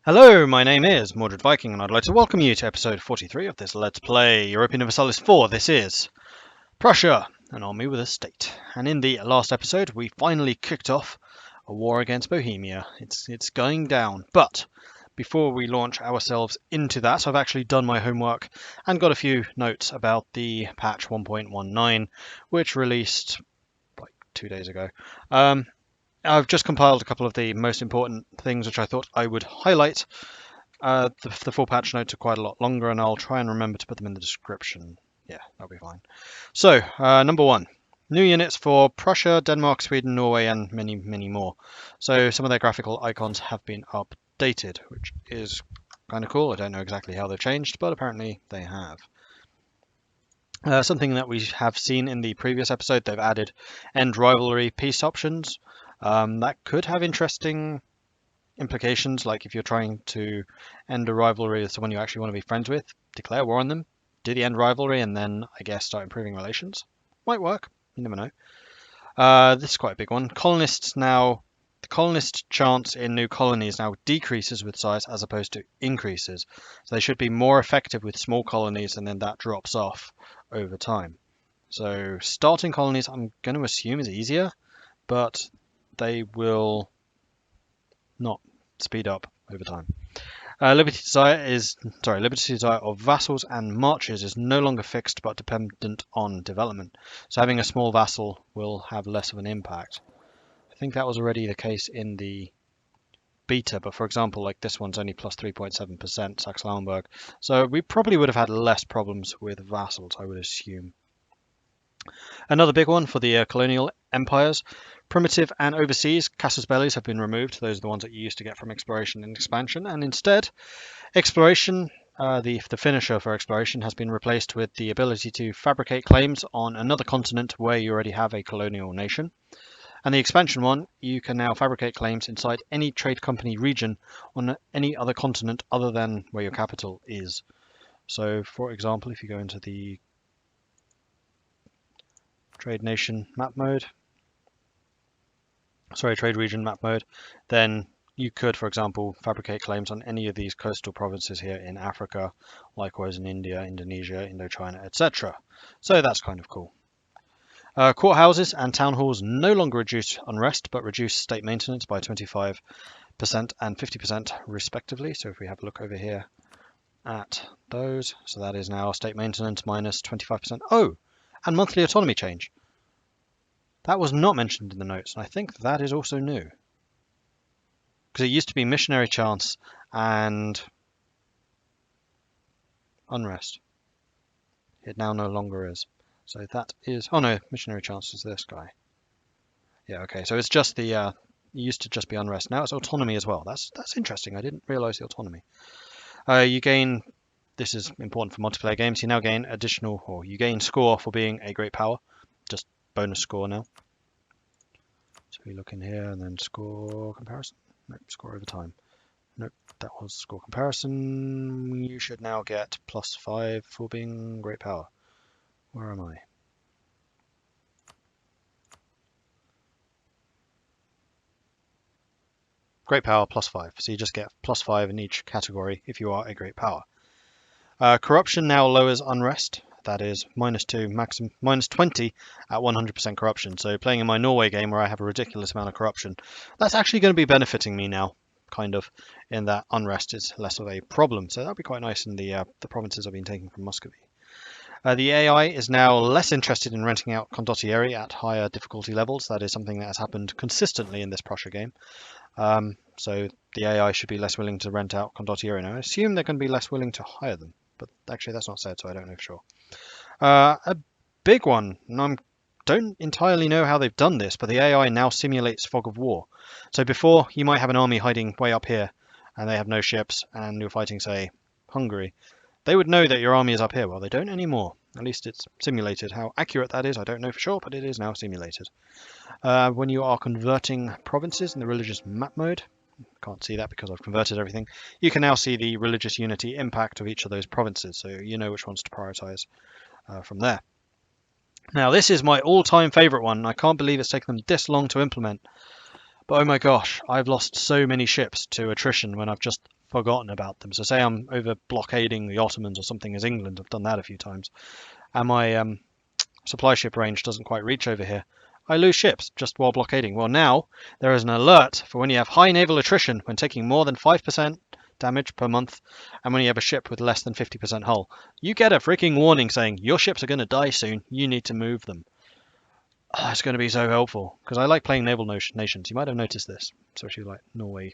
Hello, my name is Mordred Viking, and I'd like to welcome you to episode 43 of this Let's Play Europa Universalis 4. This is Prussia, an army with a state. And in the last episode, we finally kicked off a war against Bohemia. It's going down. But before we launch ourselves into that, I've actually done my homework and got a few notes about the patch 1.19, which released like 2 days ago. I've just compiled a couple of the most important things which I thought I would highlight. The full patch notes are quite a lot longer, and I'll try and remember to put them in the description. Yeah, that'll be fine. So, number one, new units for Prussia, Denmark, Sweden, Norway, and many, many more. So some of their graphical icons have been updated, which is kind of cool. I don't know exactly how they've changed, but apparently they have. Something that we have seen in the previous episode, they've added end rivalry peace options. That could have interesting implications, like if you're trying to end a rivalry with someone you actually want to be friends with, declare war on them, do the end rivalry, and then I guess start improving relations. Might work, you never know. This is quite a big one. The colonist chance in new colonies now decreases with size as opposed to increases. So they should be more effective with small colonies, and then that drops off over time. So starting colonies, I'm going to assume is easier, but they will not speed up over time. Liberty desire of vassals and marches is no longer fixed but dependent on development. So having a small vassal will have less of an impact. I think that was already the case in the beta, but for example, like this one's only plus 3.7% Saxe-Lauenburg. So we probably would have had less problems with vassals, I would assume. Another big one for the colonial empires. Primitive and overseas casus bellis have been removed. Those are the ones that you used to get from exploration and expansion. And instead, exploration, the finisher for exploration, has been replaced with the ability to fabricate claims on another continent where you already have a colonial nation. And the expansion one, you can now fabricate claims inside any trade company region on any other continent other than where your capital is. So, for example, if you go into the trade region map mode, then you could, for example, fabricate claims on any of these coastal provinces here in Africa, likewise in India, Indonesia, Indochina, etc. So that's kind of cool. Courthouses and town halls no longer reduce unrest, but reduce state maintenance by 25% and 50% respectively. So if we have a look over here at those, so that is now state maintenance minus 25%. Oh, and monthly autonomy change. That was not mentioned in the notes, and I think that is also new. Because it used to be missionary chance and unrest. It now no longer is. So that is... Oh no, missionary chance is this guy. Yeah, okay, so it's just the... it used to just be unrest. Now it's autonomy as well. That's interesting. I didn't realize the autonomy. You gain... This is important for multiplayer games. You now gain additional... Or you gain score for being a great power. Just bonus score now. So we look in here and then score comparison. Nope, score over time. Nope, that was score comparison. You should now get +5 for being great power. Where am I? Great power +5. So you just get +5 in each category if you are a great power. Corruption now lowers unrest. That is -2, maximum -20 at 100% corruption. So playing in my Norway game where I have a ridiculous amount of corruption, that's actually going to be benefiting me now, kind of, in that unrest is less of a problem. So that'll be quite nice in the provinces I've been taking from Muscovy. The AI is now less interested in renting out condottieri at higher difficulty levels. That is something that has happened consistently in this Prussia game. So the AI should be less willing to rent out condottieri now. I assume they're going to be less willing to hire them, but actually that's not said, so I don't know for sure. A big one, and I don't entirely know how they've done this, but the AI now simulates fog of war. So before, you might have an army hiding way up here, and they have no ships, and you're fighting, say, Hungary. They would know that your army is up here. Well, they don't anymore. At least it's simulated. How accurate that is, I don't know for sure, but it is now simulated. When you are converting provinces in the religious map mode, can't see that because I've converted everything, you can now see the religious unity impact of each of those provinces, so you know which ones to prioritize from there. Now, this is my all-time favorite one. I can't believe it's taken them this long to implement. But oh my gosh, I've lost so many ships to attrition when I've just forgotten about them. So say I'm over blockading the Ottomans or something as England. I've done that a few times. And my supply ship range doesn't quite reach over here. I lose ships just while blockading. Well, now there is an alert for when you have high naval attrition when taking more than 5% damage per month and when you have a ship with less than 50% hull. You get a freaking warning saying your ships are going to die soon. You need to move them. Oh, it's going to be so helpful because I like playing naval nations. You might have noticed this, especially like Norway.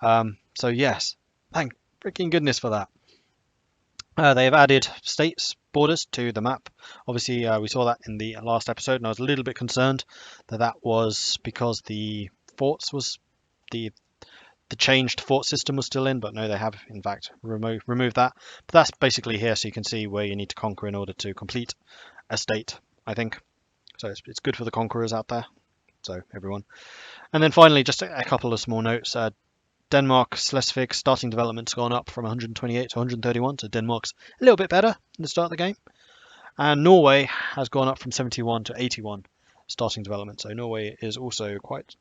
So yes, thank freaking goodness for that. They have added states borders to the map. Obviously, we saw that in the last episode, and I was a little bit concerned that that was because the forts was the changed fort system was still in, but no, they have in fact removed that. But that's basically here, so you can see where you need to conquer in order to complete a state, I think. So it's good for the conquerors out there. So everyone. And then finally, just a couple of small notes. Denmark, Schleswig, starting development's gone up from 128 to 131, so Denmark's a little bit better in the start of the game. And Norway has gone up from 71 to 81 starting development, so Norway is also quite...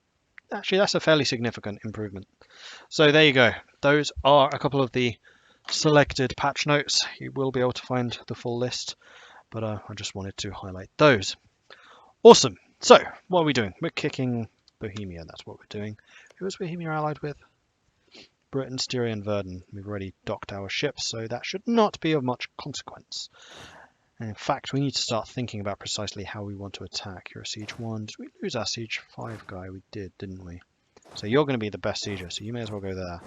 Actually, that's a fairly significant improvement. So there you go. Those are a couple of the selected patch notes. You will be able to find the full list, but I just wanted to highlight those. Awesome. So, what are we doing? We're kicking Bohemia, that's what we're doing. Who was Bohemia allied with? Britain, Styria and Verden. We've already docked our ships, so that should not be of much consequence. And in fact, we need to start thinking about precisely how we want to attack. You're a siege 1. Did we lose our siege 5 guy? We did, didn't we? So you're going to be the best sieger, so you may as well go there.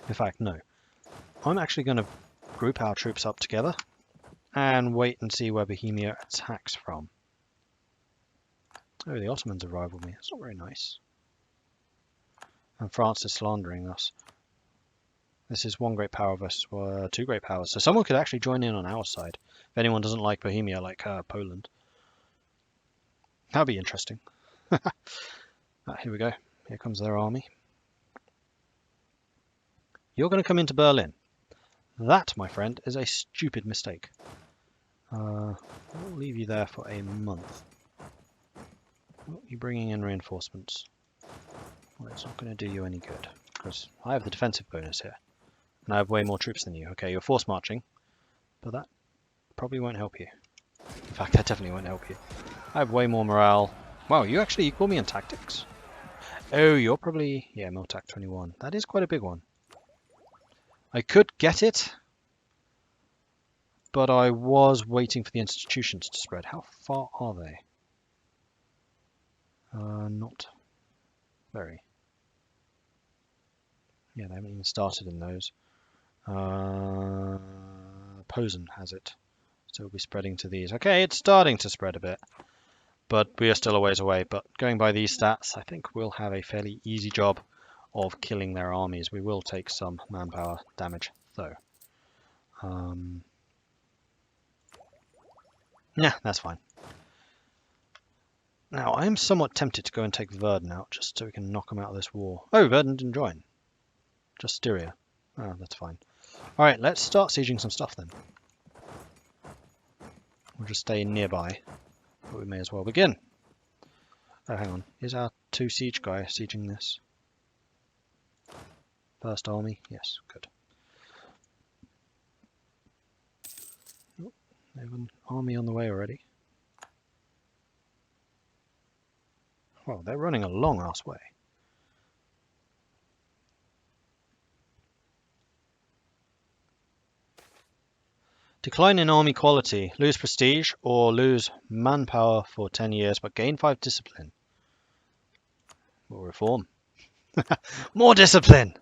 In fact, no. I'm actually going to group our troops up together and wait and see where Bohemia attacks from. Oh, the Ottomans have rivaled me. That's not very nice. And France is slandering us. This is one great power versus two great powers. So someone could actually join in on our side. If anyone doesn't like Bohemia, like Poland. That'd be interesting. Here we go. Here comes their army. You're going to come into Berlin. That, my friend, is a stupid mistake. We'll leave you there for a month. You're bringing in reinforcements. Well, it's not going to do you any good, because I have the defensive bonus here. And I have way more troops than you. Okay, you're force marching, but that probably won't help you. In fact, that definitely won't help you. I have way more morale. Wow, you actually equal me in tactics? Oh, you're probably... yeah, Miltac 21. That is quite a big one. I could get it, but I was waiting for the institutions to spread. How far are they? Not very. Yeah, they haven't even started in those. Posen has it, so we'll be spreading to these. Okay, it's starting to spread a bit, but we are still a ways away. But going by these stats, I think we'll have a fairly easy job of killing their armies. We will take some manpower damage, though. Yeah, that's fine. Now, I am somewhat tempted to go and take Verden out, just so we can knock them out of this war. Oh, Verden didn't join. Just Styria. Oh, that's fine. Alright, let's start sieging some stuff then. We'll just stay nearby, but we may as well begin. Oh, hang on. Is our 2 siege guy sieging this? First army? Yes, good. Oh, they have an army on the way already. Well, they're running a long-ass way. Decline in army quality. Lose prestige or lose manpower for 10 years, but gain 5 discipline. We'll reform. More discipline!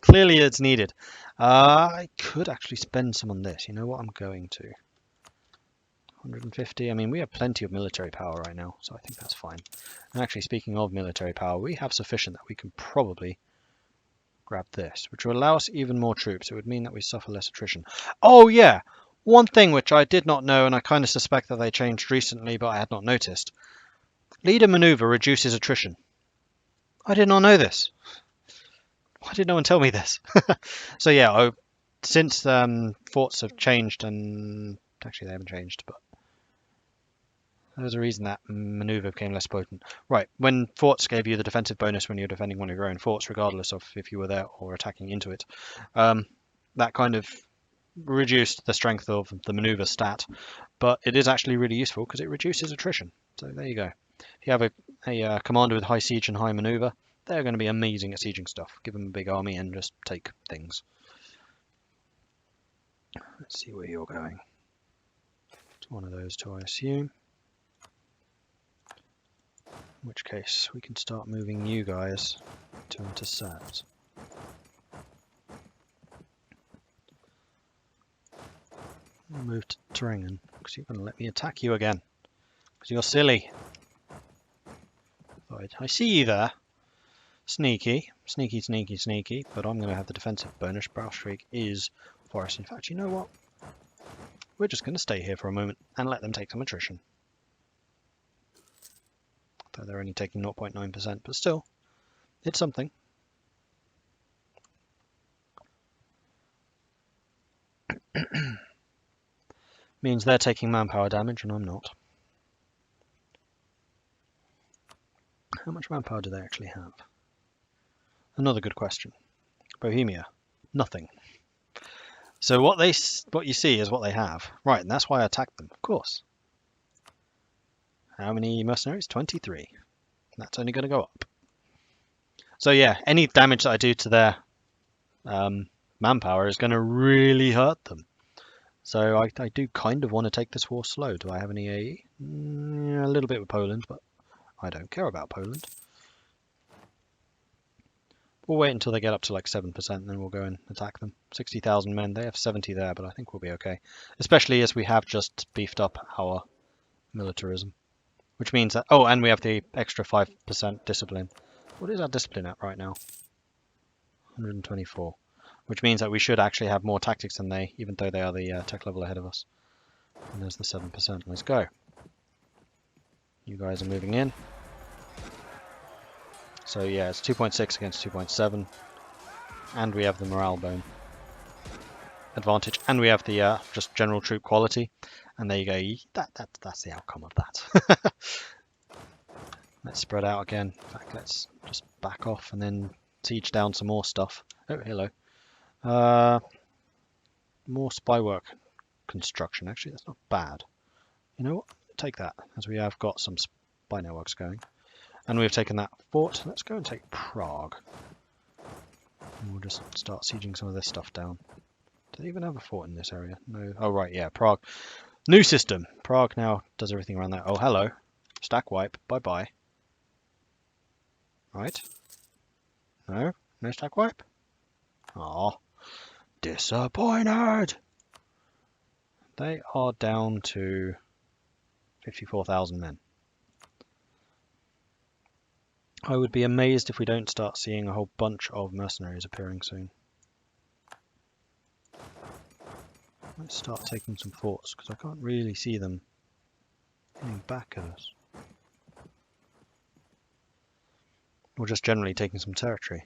Clearly it's needed. I could actually spend some on this. You know what? I'm going to. 150. I mean, we have plenty of military power right now, so I think that's fine. And actually, speaking of military power, we have sufficient that we can probably grab this, which will allow us even more troops. It would mean that we suffer less attrition. Oh, yeah! One thing which I did not know, and I kind of suspect that they changed recently, but I had not noticed. Leader maneuver reduces attrition. I did not know this. Why did no one tell me this? So yeah, since forts have changed, and actually they haven't changed, but There's a reason that maneuver became less potent. Right, when forts gave you the defensive bonus when you're defending one of your own forts, regardless of if you were there or attacking into it, that kind of reduced the strength of the maneuver stat, but it is actually really useful because it reduces attrition. So there you go. If you have a commander with high siege and high maneuver, they're going to be amazing at sieging stuff. Give them a big army and just take things. Let's see where you're going. It's one of those two, I assume. In which case, we can start moving you guys to intercept. Move to Turingen, because you're going to let me attack you again. Because you're silly. I see you there. Sneaky. Sneaky, sneaky, sneaky. But I'm going to have the defensive bonus. Braunschweig is forest. In fact, you know what? We're just going to stay here for a moment and let them take some attrition. Though they're only taking 0.9%, but still, it's something. Means they're taking manpower damage and I'm not. How much manpower do they actually have? Another good question. Bohemia, nothing. So what you see is what they have. Right, and that's why I attacked them, of course. How many mercenaries? 23. That's only going to go up. So yeah, any damage that I do to their manpower is going to really hurt them. So I do kind of want to take this war slow. Do I have any AE? A little bit with Poland, but I don't care about Poland. We'll wait until they get up to like 7%, and then we'll go and attack them. 60,000 men. They have 70 there, but I think we'll be okay. Especially as we have just beefed up our militarism. Which means that... Oh, and we have the extra 5% discipline. What is our discipline at right now? 124. Which means that we should actually have more tactics than they, even though they are the tech level ahead of us. And there's the 7%. Let's go. You guys are moving in. So yeah, it's 2.6 against 2.7. And we have the morale bone advantage. And we have the just general troop quality. And there you go. That's the outcome of that. Let's spread out again. In fact, let's just back off and then siege down some more stuff. Oh, hello. More spy work construction. Actually, that's not bad. You know what? Take that, as we have got some spy networks going. And we've taken that fort. Let's go and take Prague. And we'll just start sieging some of this stuff down. Do they even have a fort in this area? No. Oh, right, yeah, Prague. New system. Prague now does everything around that. Oh, hello. Stack wipe. Bye-bye. Right. No? No stack wipe? Aw. Disappointed! They are down to 54,000 men. I would be amazed if we don't start seeing a whole bunch of mercenaries appearing soon. Let's start taking some forts, because I can't really see them getting back at us. Or just generally taking some territory.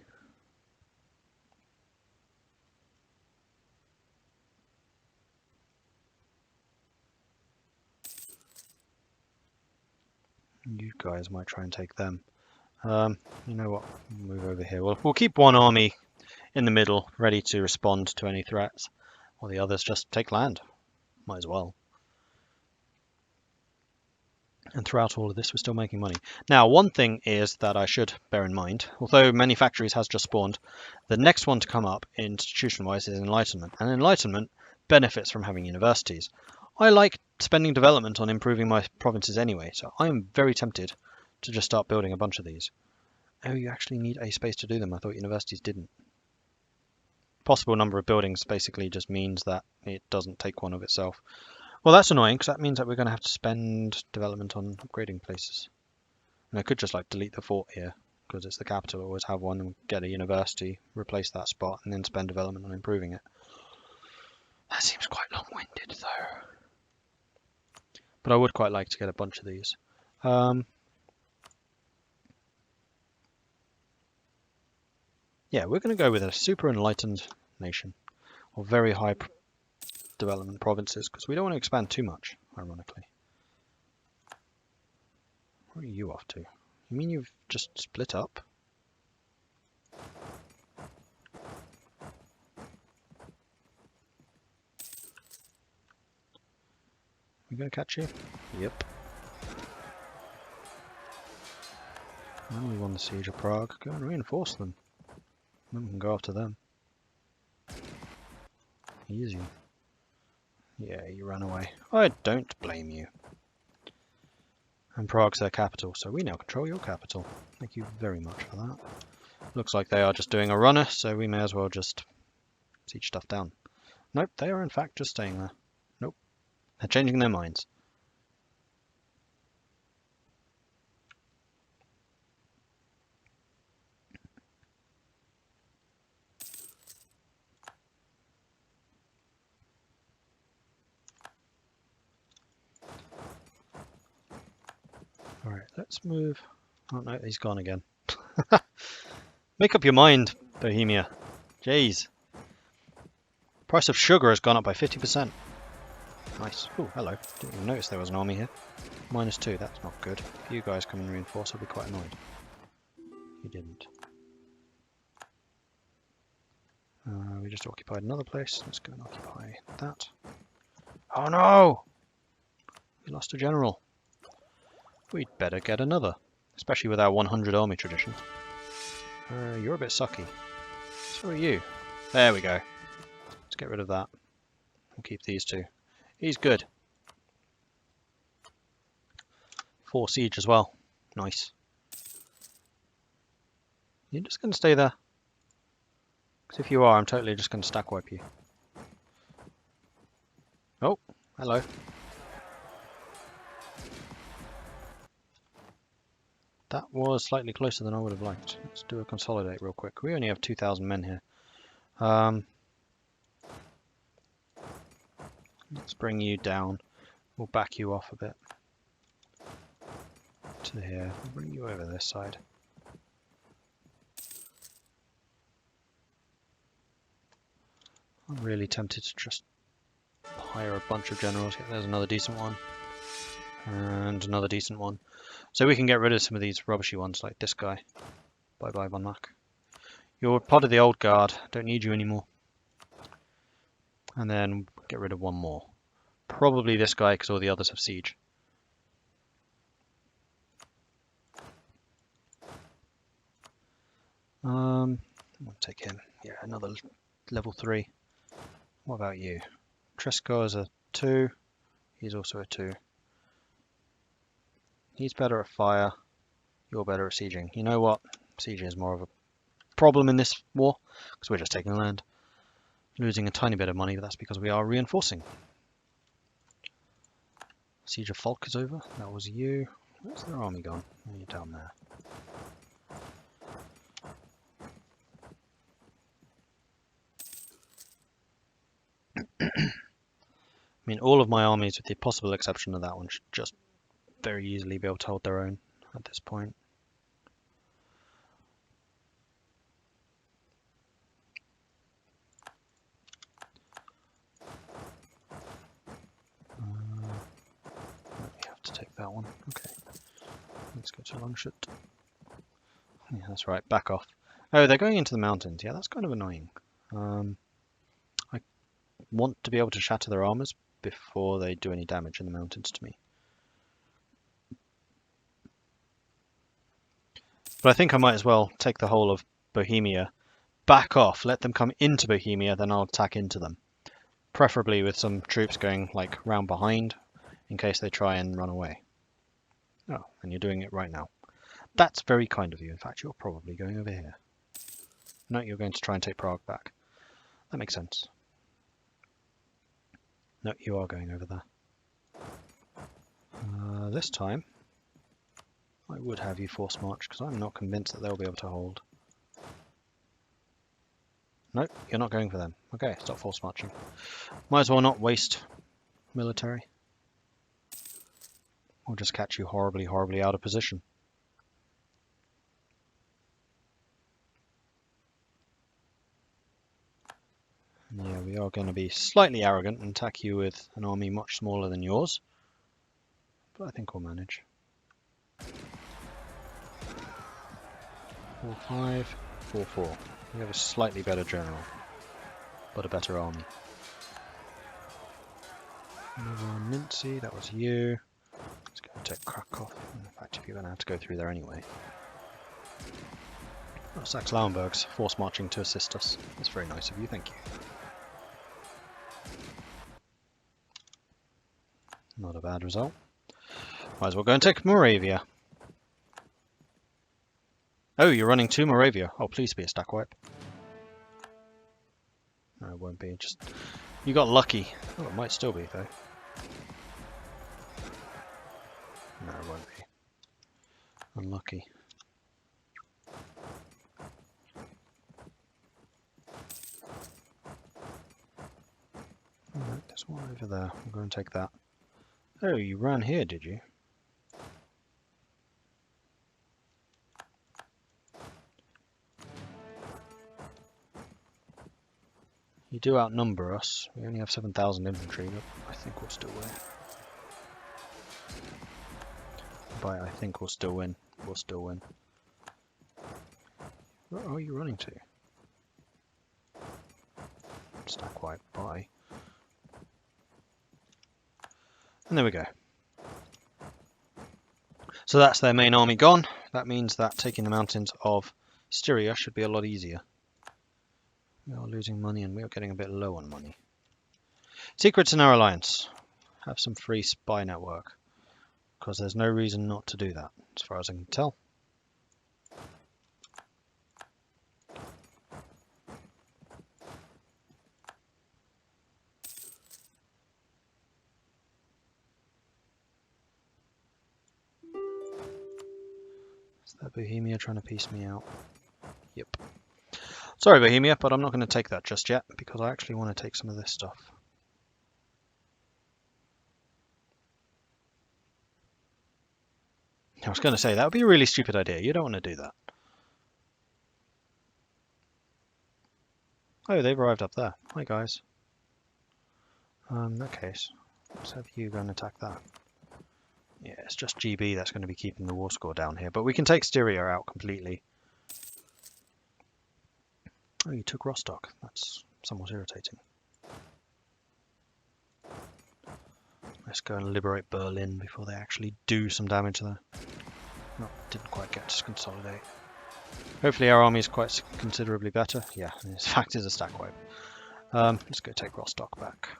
You guys might try and take them. You know what? Move over here. We'll keep one army in the middle, ready to respond to any threats. While the others just take land. Might as well. And throughout all of this, we're still making money. Now, one thing is that I should bear in mind, although many factories has just spawned, the next one to come up, institution-wise, is Enlightenment. And Enlightenment benefits from having universities. I like spending development on improving my provinces anyway, so I am very tempted to just start building a bunch of these. Oh, you actually need a space to do them. I thought universities didn't. Possible number of buildings basically just means that it doesn't take one of itself. Well, that's annoying, because that means that we're going to have to spend development on upgrading places. And I could just like delete the fort here, because it's the capital, always have one, and get a university, replace that spot, and then spend development on improving it. That seems quite long-winded, though. But I would quite like to get a bunch of these. Yeah, we're going to go with a super enlightened nation, or very high development provinces, because we don't want to expand too much, ironically. Where are you off to? You mean you've just split up? We gonna catch you? Yep. And we won the siege of Prague. Go and reinforce them. Then we can go after them. Easy. Yeah, you ran away. I don't blame you. And Prague's their capital, so we now control your capital. Thank you very much for that. Looks like they are just doing a runner, so we may as well just siege stuff down. Nope, they are in fact just staying there. Nope, they're changing their minds. Alright, let's move. Oh no, he's gone again. Make up your mind, Bohemia. Jeez. Price of sugar has gone up by 50%. Nice. Oh, hello. Didn't even notice there was an army here. -2, that's not good. If you guys come and reinforce, I'll be quite annoyed. You didn't. We just occupied another place. Let's go and occupy that. Oh no! We lost a general. We'd better get another. Especially with our 100 army tradition. You're a bit sucky. So are you. There we go. Let's get rid of that. We'll keep these two. He's good. 4 siege as well. Nice. You're just going to stay there. Because if you are, I'm totally just going to stack wipe you. Oh, hello. That was slightly closer than I would have liked. Let's do a consolidate real quick. We only have 2,000 men here. Let's bring you down. We'll back you off a bit. To here. We'll bring you over this side. I'm really tempted to just hire a bunch of generals. Yeah, there's another decent one. And another decent one. So we can get rid of some of these rubbishy ones like this guy. Bye bye, Von Mack. You're part of the old guard. Don't need you anymore. And then get rid of one more. Probably this guy because all the others have siege. I'll take him. Yeah, another level 3. What about you? Tresco is a 2. He's also a 2. He's better at fire. You're better at sieging. You know what? Sieging is more of a problem in this war because we're just taking land. Losing a tiny bit of money, but that's because we are reinforcing. Siege of Falk is over. That was you. Where's their army gone? Oh, you're down there. I mean, all of my armies, with the possible exception of that one, should just very easily be able to hold their own at this point. We have to take that one. Okay. Let's go to Longshot. Yeah, that's right. Back off. Oh, they're going into the mountains. Yeah, that's kind of annoying. I want to be able to shatter their armors before they do any damage in the mountains to me. But I think I might as well take the whole of Bohemia, back off, let them come into Bohemia, then I'll attack into them. Preferably with some troops going like round behind in case they try and run away. Oh, and you're doing it right now. That's very kind of you. In fact, you're probably going over here. No, you're going to try and take Prague back. That makes sense. No, you are going over there. This time, I would have you force march because I'm not convinced that they'll be able to hold. Nope, you're not going for them. Okay, stop force marching. Might as well not waste military. We'll just catch you horribly, horribly out of position. Yeah, we are going to be slightly arrogant and attack you with an army much smaller than yours. But I think we'll manage. 4-5, 4-4. We have a slightly better general, but a better army. Another one, Nincy, that was you. Let's go and take Krakow. In fact, if you're going to have to go through there anyway. Oh, Saxe-Lauenburg's force marching to assist us. That's very nice of you, thank you. Not a bad result. Might as well go and take Moravia. Oh, you're running to Moravia. Oh, please be a stack wipe. No, it won't be. Just you got lucky. Oh, it might still be though. No, it won't be. Unlucky. Alright, there's one over there. We'll go and take that. Oh, you ran here, did you? You do outnumber us. We only have 7,000 infantry, but I think we'll still win. By I think we'll still win. We'll still win. Where are you running to? Stack wipe. Bye. And there we go. So that's their main army gone. That means that taking the mountains of Styria should be a lot easier. We are losing money and we are getting a bit low on money. Secrets in our alliance. Have some free spy network. Because there's no reason not to do that, as far as I can tell. Is that Bohemia trying to piece me out? Yep. Sorry, Bohemia, but I'm not going to take that just yet, because I actually want to take some of this stuff. I was going to say, that would be a really stupid idea. You don't want to do that. Oh, they've arrived up there. Hi, guys. In that case, let's have you go and attack that. Yeah, it's just GB that's going to be keeping the war score down here, but we can take Styria out completely. Oh, you took Rostock. That's somewhat irritating. Let's go and liberate Berlin before they actually do some damage there. No, didn't quite get to consolidate. Hopefully our army is quite considerably better. Yeah, in fact it's a stack wipe. Let's go take Rostock back.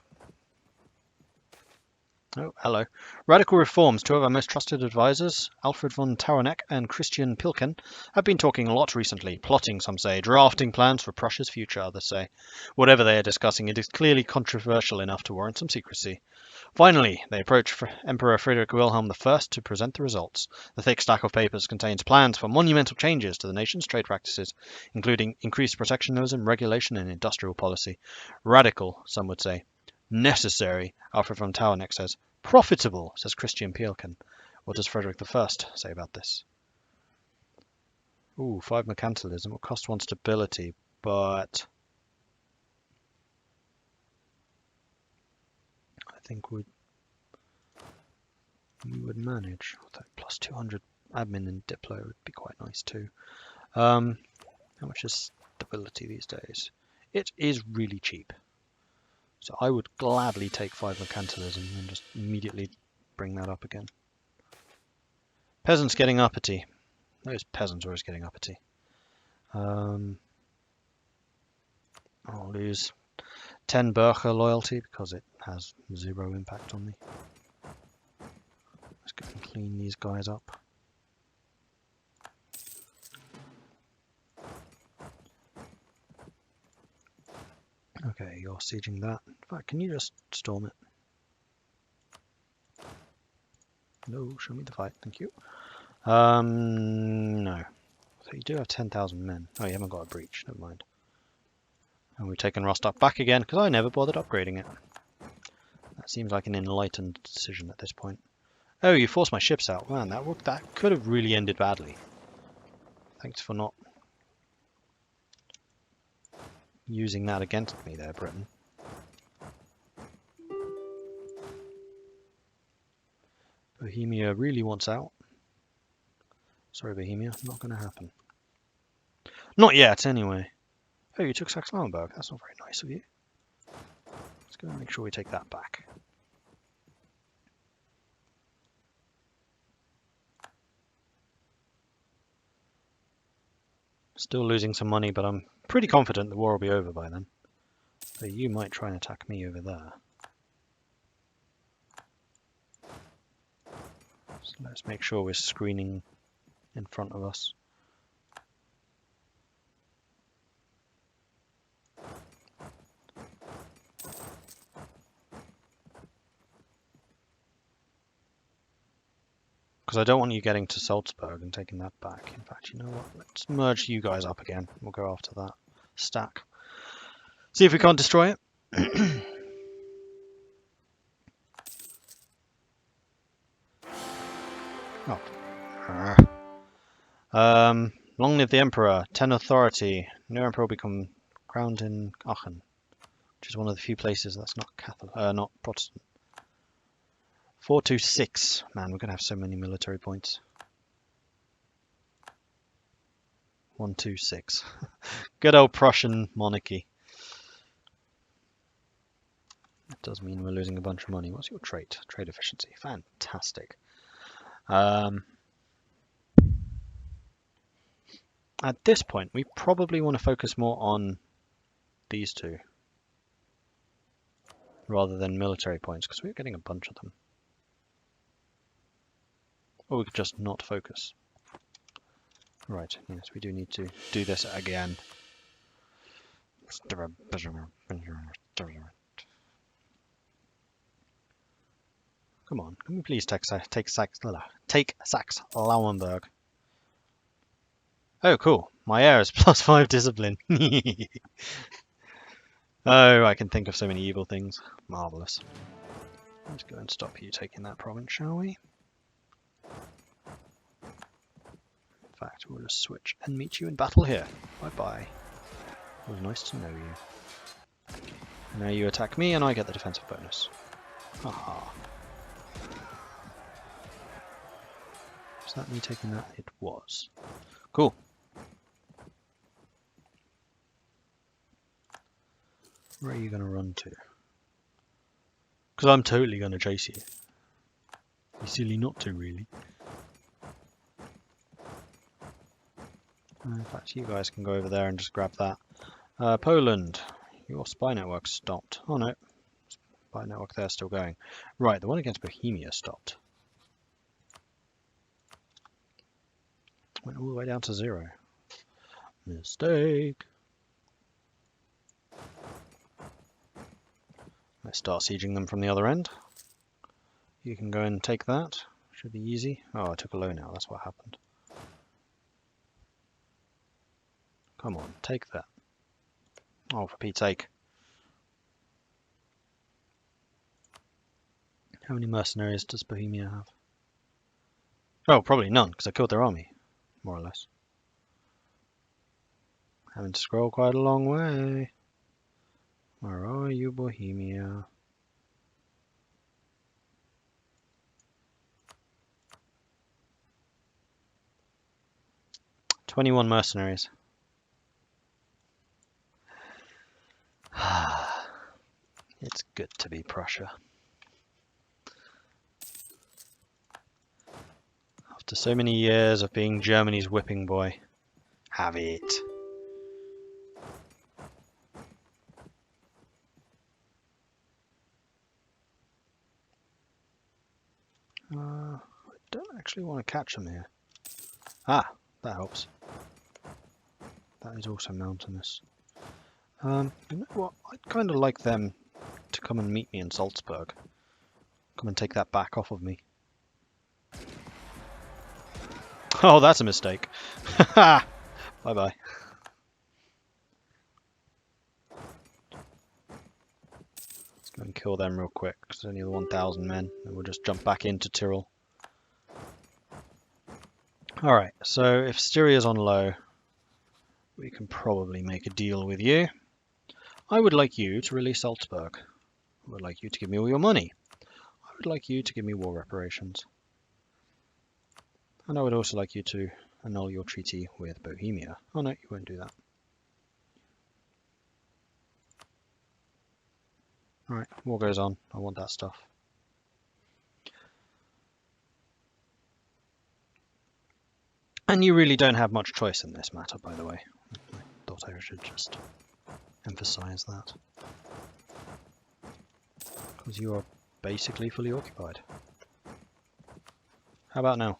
Oh, hello. Radical reforms. Two of our most trusted advisors, Alfred von Taueneck and Christian Pilken, have been talking a lot recently, plotting, some say, drafting plans for Prussia's future, others say. Whatever they are discussing, it is clearly controversial enough to warrant some secrecy. Finally, they approach Emperor Friedrich Wilhelm I to present the results. The thick stack of papers contains plans for monumental changes to the nation's trade practices, including increased protectionism, regulation, and industrial policy. Radical, some would say. Necessary, Alfred von Taueneck says. Profitable, says Christian Pielken. What does Frederick I say about this? Ooh, 5 mercantilism will cost 1 stability, but I think we would manage. Plus 200 admin and diplo would be quite nice too. How much is stability these days? It is really cheap. So I would gladly take 5 mercantilism and just immediately bring that up again. Peasants getting uppity. Those peasants are always getting uppity. I'll lose 10 Bercher loyalty because it has 0 impact on me. Let's go and clean these guys up. Okay, you're sieging that. In fact, can you just storm it? No, show me the fight, thank you. No. So you do have 10,000 men. Oh, you haven't got a breach, never mind. And we've taken Rostock back again, because I never bothered upgrading it. That seems like an enlightened decision at this point. Oh, you forced my ships out. Man, that could have really ended badly. Thanks for not using that against me there, Britain. Bohemia really wants out. Sorry, Bohemia, not going to happen. Not yet, anyway. Oh, you took Saxe-Lauenburg. That's not very nice of you. Let's go and make sure we take that back. Still losing some money, but I'm pretty confident the war will be over by then. So you might try and attack me over there. So let's make sure we're screening in front of us. Because I don't want you getting to Salzburg and taking that back. In fact, you know what? Let's merge you guys up again. We'll go after that stack. See if we can't destroy it. Oh. Long live the Emperor. 10 authority. New Emperor will become crowned in Aachen, which is one of the few places that's not Catholic, not Protestant. 426. Man, we're going to have so many military points. 126. Good old Prussian monarchy. That does mean we're losing a bunch of money. What's your trait? Trade efficiency. Fantastic. At this point, we probably want to focus more on these two rather than military points, because we're getting a bunch of them. Or we could just not focus. Right, yes, we do need to do this again. Come on, can we please take Saxe-Lauenburg? Oh, cool. My heir is +5 discipline. Oh, I can think of so many evil things. Marvelous. Let's go and stop you taking that province, shall we? In fact, we'll just switch and meet you in battle here. Bye-bye. It was nice to know you. Now you attack me and I get the defensive bonus. Haha. Was that me taking that? It was. Cool. Where are you going to run to? Because I'm totally going to chase you. Be silly not to, really. In fact, you guys can go over there and just grab that. Poland, your spy network stopped. Oh no, spy network there still going. Right, the one against Bohemia stopped. Went all the way down to 0. Mistake. Let's start sieging them from the other end. You can go and take that. Should be easy. Oh, I took a low now. That's what happened. Come on, take that. Oh, for Pete's sake. How many mercenaries does Bohemia have? Oh, probably none, because I killed their army, more or less. Having to scroll quite a long way. Where are you, Bohemia? "21 mercenaries. It's good to be Prussia. After so many years of being Germany's whipping boy. Have it. I don't actually want to catch them here. Ah, that helps. That is also mountainous. You know what? I'd kind of like them to come and meet me in Salzburg. Come and take that back off of me. Oh, that's a mistake. Bye-bye. Let's go and kill them real quick, because there's only 1,000 men, and we'll just jump back into Tyrol. Alright, so if Styria's on low, we can probably make a deal with you. I would like you to release Salzburg. I would like you to give me all your money. I would like you to give me war reparations. And I would also like you to annul your treaty with Bohemia. Oh no, you won't do that. Alright, war goes on. I want that stuff. And you really don't have much choice in this matter, by the way. I thought I should just emphasize that. Because you are basically fully occupied. How about now?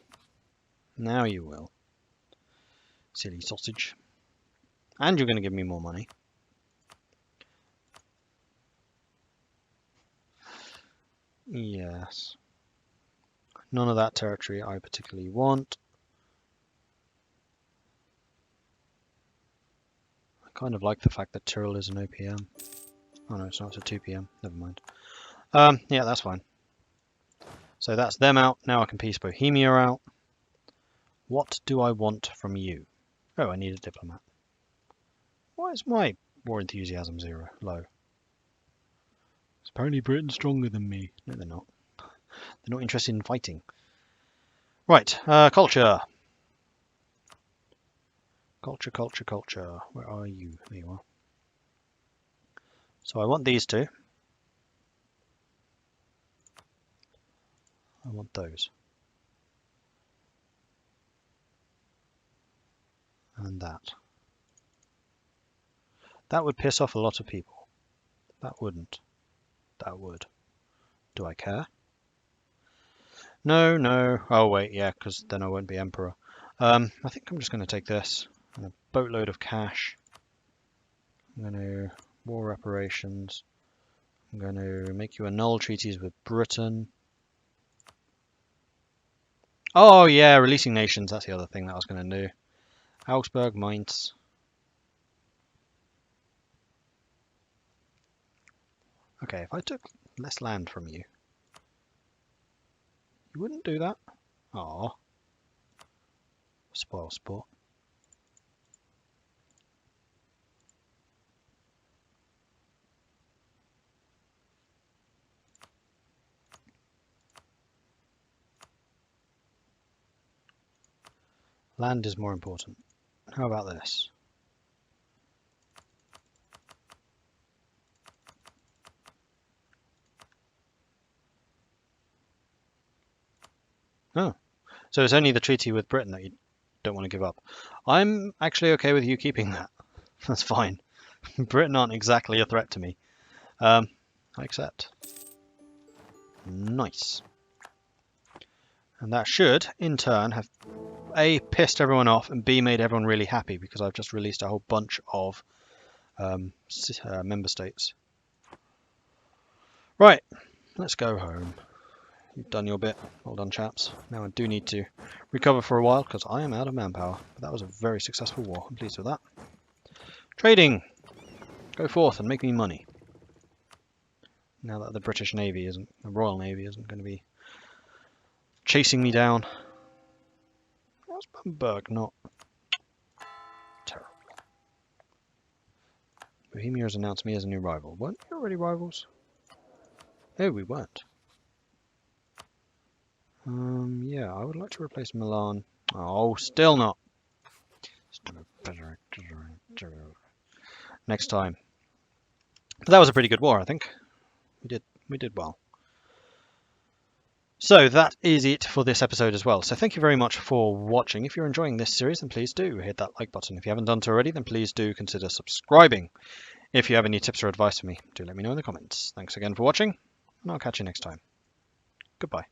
Now you will. Silly sausage. And you're going to give me more money. Yes. None of that territory I particularly want. I kind of like the fact that Tyrol is an OPM. Oh no, it's not, it's a 2 PM. Never mind. Yeah, that's fine. So that's them out. Now I can piece Bohemia out. What do I want from you? Oh, I need a diplomat. Why is my war enthusiasm low? It's apparently Britain's stronger than me. No, they're not. They're not interested in fighting. Right, culture. Culture. Where are you? There you are. So I want these two. I want those. And that. That would piss off a lot of people. That wouldn't. That would. Do I care? No, no. Oh, wait, yeah, because then I won't be emperor. I think I'm just going to take this. And a boatload of cash. I'm going to war reparations. I'm going to make you annul treaties with Britain. Oh, yeah, releasing nations. That's the other thing that I was going to do. Augsburg, Mainz. Okay, if I took less land from you, you wouldn't do that? Aw. Spoil sport. Land is more important. How about this? Oh, so it's only the treaty with Britain that you don't want to give up. I'm actually okay with you keeping that. That's fine. Britain aren't exactly a threat to me. I accept. Nice. And that should, in turn, have A, pissed everyone off, and B, made everyone really happy because I've just released a whole bunch of member states. Right, let's go home. You've done your bit. Well done, chaps. Now I do need to recover for a while because I am out of manpower. But that was a very successful war. I'm pleased with that. Trading! Go forth and make me money. Now that the British Navy isn't, the Royal Navy isn't going to be chasing me down. How's Brandenburg not? Terrible. Bohemia has announced me as a new rival. Weren't we already rivals? No, we weren't. Yeah, I would like to replace Milan. Oh, still not. Next time. But that was a pretty good war, I think. We did well. So that is it for this episode as well. So thank you very much for watching. If you're enjoying this series, then please do hit that like button. If you haven't done so already, then please do consider subscribing. If you have any tips or advice for me, do let me know in the comments. Thanks again for watching, and I'll catch you next time. Goodbye.